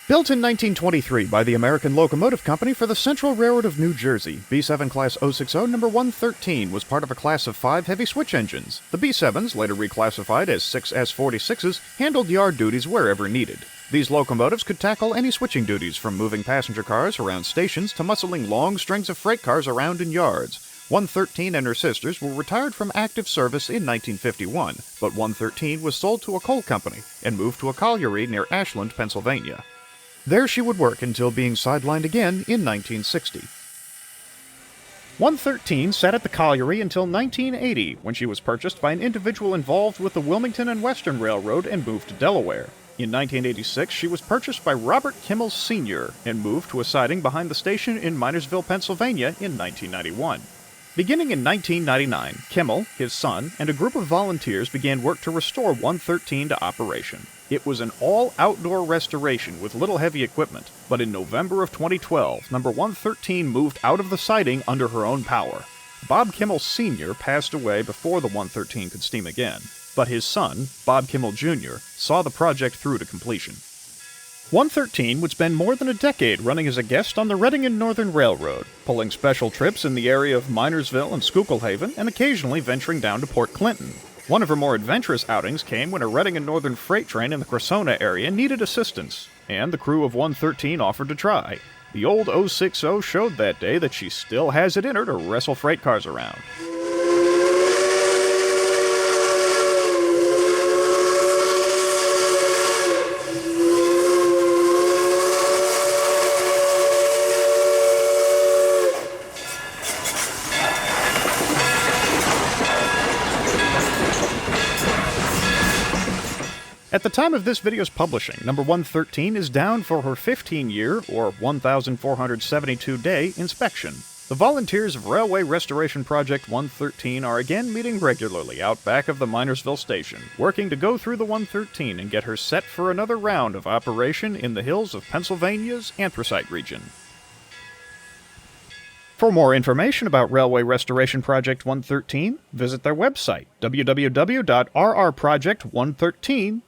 Built in 1923 by the American Locomotive Company for the Central Railroad of New Jersey, B-7 Class 060 No. 113 was part of a class of 5 heavy switch engines. The B-7s, later reclassified as 6 S-46s, handled yard duties wherever needed. These locomotives could tackle any switching duties, from moving passenger cars around stations to muscling long strings of freight cars around in yards. 113 and her sisters were retired from active service in 1951, but 113 was sold to a coal company and moved to a colliery near Ashland, Pennsylvania. There she would work until being sidelined again in 1960. 113 sat at the colliery until 1980, when she was purchased by an individual involved with the Wilmington and Western Railroad and moved to Delaware. In 1986, she was purchased by Robert Kimmel Sr. and moved to a siding behind the station in Minersville, Pennsylvania in 1991. Beginning in 1999, Kimmel, his son, and a group of volunteers began work to restore 113 to operation. It was an all-outdoor restoration with little heavy equipment, but in November of 2012, number 113 moved out of the siding under her own power. Bob Kimmel Sr. passed away before the 113 could steam again, but his son, Bob Kimmel Jr., saw the project through to completion. 113 would spend more than a decade running as a guest on the Reading and Northern Railroad, pulling special trips in the area of Minersville and Schuylkill Haven, and occasionally venturing down to Port Clinton. One of her more adventurous outings came when a Reading and Northern freight train in the Cressona area needed assistance, and the crew of 113 offered to try. The old 060 showed that day that she still has it in her to wrestle freight cars around. At the time of this video's publishing, number 113 is down for her 15-year, or 1,472-day, inspection. The volunteers of Railway Restoration Project 113 are again meeting regularly out back of the Minersville station, working to go through the 113 and get her set for another round of operation in the hills of Pennsylvania's Anthracite region. For more information about Railway Restoration Project 113, visit their website, www.rrproject113.org.